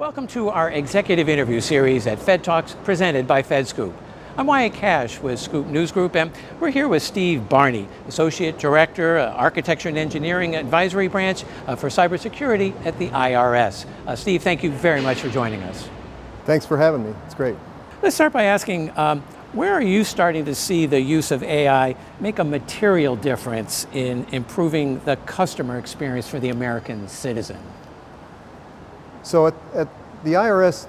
Welcome to our executive interview series at FedTalks presented by FedScoop. I'm Wyatt Cash with Scoop News Group, and we're here with Steve Barney, Associate Director, Architecture and Engineering Advisory Branch for Cybersecurity at the IRS. Steve, thank you very much for joining us. Thanks for having me. It's great. Let's start by asking, where are you starting to see the use of AI make a material difference in improving the customer experience for the American citizen? So at the IRS,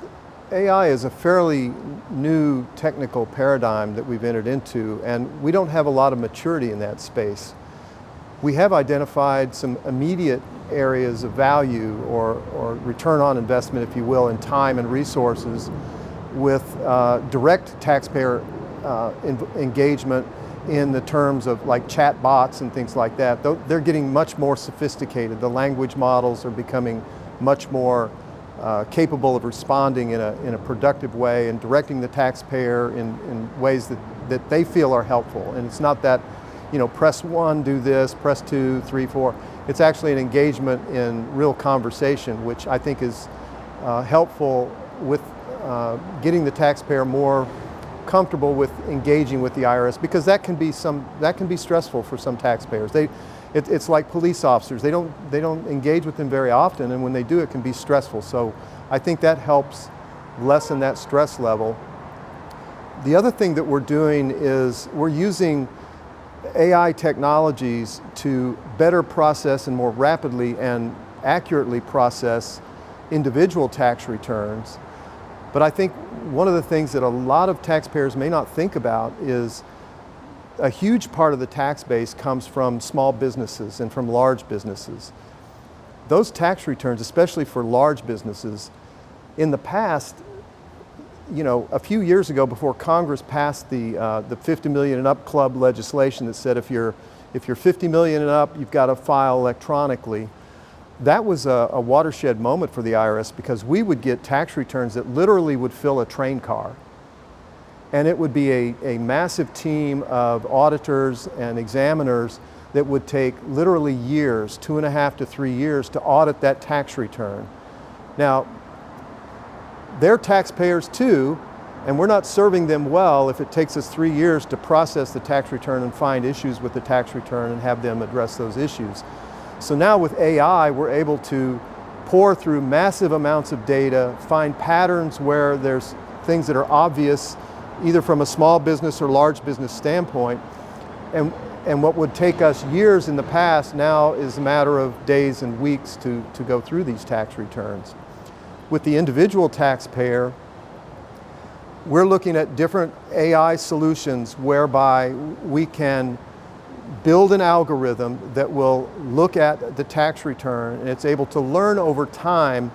AI is a fairly new technical paradigm that we've entered into, and we don't have a lot of maturity in that space. We have identified some immediate areas of value or return on investment, if you will, in time and resources with direct taxpayer engagement in the terms of like chat bots and things like that. They're getting much more sophisticated. The language models are becoming much more capable of responding in a productive way and directing the taxpayer in ways that they feel are helpful. And it's not that, press 1, do this, press 2, 3, 4. It's actually an engagement in real conversation, which I think is helpful with getting the taxpayer more comfortable with engaging with the IRS, because that can be stressful for some taxpayers. It's like police officers. They don't engage with them very often, and when they do, it can be stressful. So I think that helps lessen that stress level. The other thing that we're doing is we're using AI technologies to better process and more rapidly and accurately process individual tax returns. But I think one of the things that a lot of taxpayers may not think about is a huge part of the tax base comes from small businesses and from large businesses. Those tax returns, especially for large businesses, in the past, a few years ago, before Congress passed the 50 million and up club legislation that said if you're 50 million and up, you've got to file electronically. That was a watershed moment for the IRS, because we would get tax returns that literally would fill a train car. And it would be a massive team of auditors and examiners that would take literally years, 2.5 to 3 years, to audit that tax return. Now, they're taxpayers too, and we're not serving them well if it takes us 3 years to process the tax return and find issues with the tax return and have them address those issues. So now with AI, we're able to pour through massive amounts of data, find patterns where there's things that are obvious, either from a small business or large business standpoint. And what would take us years in the past now is a matter of days and weeks to go through these tax returns. With the individual taxpayer, we're looking at different AI solutions whereby we can build an algorithm that will look at the tax return, and it's able to learn over time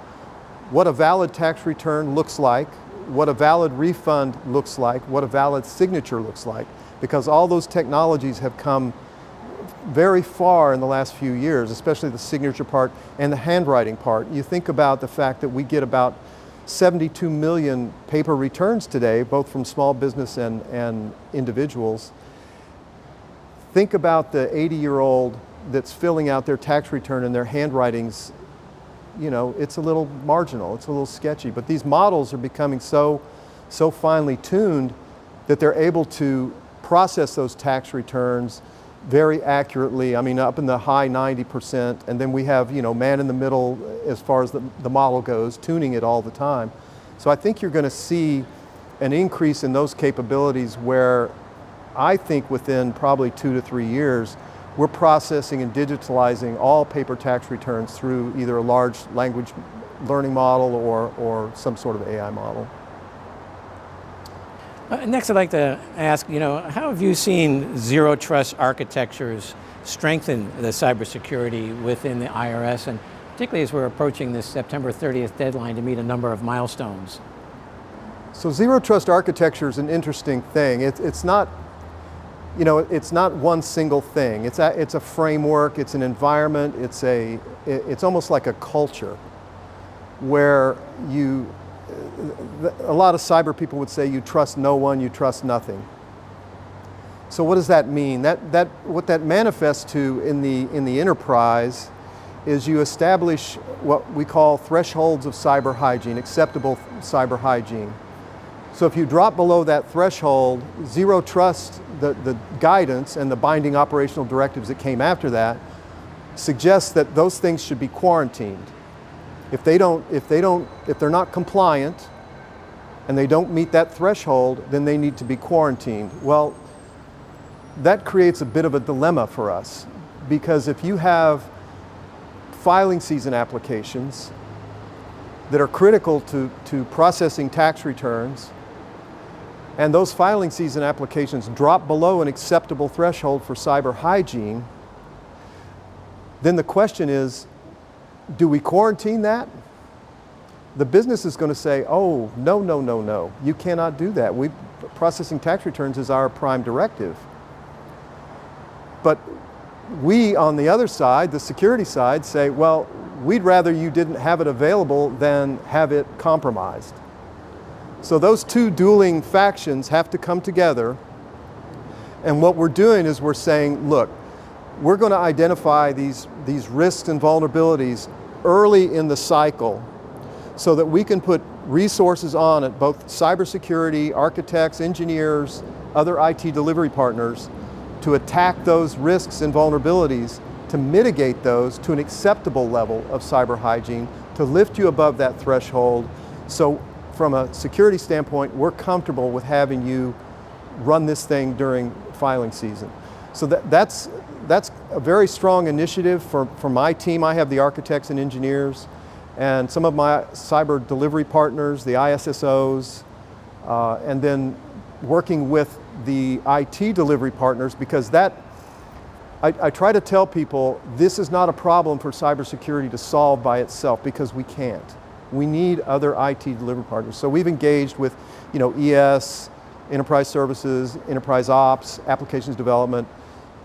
what a valid tax return looks like, what a valid refund looks like, what a valid signature looks like, because all those technologies have come very far in the last few years, especially the signature part and the handwriting part. You think about the fact that we get about 72 million paper returns today, both from small business and individuals. Think about the 80-year-old that's filling out their tax return and their handwriting's, it's a little marginal, it's a little sketchy, but these models are becoming so finely tuned that they're able to process those tax returns very accurately, up in the high 90%, and then we have, man in the middle as far as the model goes, tuning it all the time. So I think you're going to see an increase in those capabilities where I think within probably 2 to 3 years, we're processing and digitalizing all paper tax returns through either a large language learning model or some sort of AI model. Next, I'd like to ask, how have you seen zero trust architectures strengthen the cybersecurity within the IRS, and particularly as we're approaching this September 30th deadline to meet a number of milestones? So zero trust architecture is an interesting thing. It's not one single thing. It's a framework, it's an environment, it's almost like a culture where a lot of cyber people would say you trust no one, you trust nothing. So what does that mean? What that manifests to in the enterprise is you establish what we call thresholds of cyber hygiene, acceptable cyber hygiene. So if you drop below that threshold, zero trust, the guidance and the binding operational directives that came after that suggests that those things should be quarantined. If they're not compliant and they don't meet that threshold, then they need to be quarantined. Well, that creates a bit of a dilemma for us, because if you have filing season applications that are critical to processing tax returns, and those filing season applications drop below an acceptable threshold for cyber hygiene, then the question is, do we quarantine that? The business is going to say, oh, no, no, no, no, you cannot do that. Processing tax returns is our prime directive. But we, on the other side, the security side, say, well, we'd rather you didn't have it available than have it compromised. So those two dueling factions have to come together, and what we're doing is we're saying, look, we're going to identify these risks and vulnerabilities early in the cycle so that we can put resources on it, both cybersecurity, architects, engineers, other IT delivery partners, to attack those risks and vulnerabilities, to mitigate those to an acceptable level of cyber hygiene, to lift you above that threshold. So from a security standpoint, we're comfortable with having you run this thing during filing season. So that's a very strong initiative for my team. I have the architects and engineers, and some of my cyber delivery partners, the ISSOs, and then working with the IT delivery partners, because I try to tell people this is not a problem for cybersecurity to solve by itself, because we can't. We need other IT delivery partners. So we've engaged with, ES, enterprise services, enterprise ops, applications development,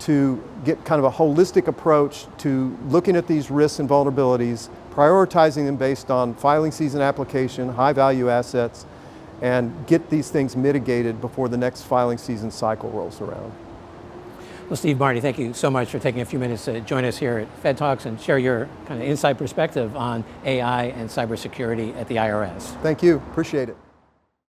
to get kind of a holistic approach to looking at these risks and vulnerabilities, prioritizing them based on filing season application, high value assets, and get these things mitigated before the next filing season cycle rolls around. Well, Steve, Barney, thank you so much for taking a few minutes to join us here at FedTalks and share your kind of inside perspective on AI and cybersecurity at the IRS. Thank you, appreciate it.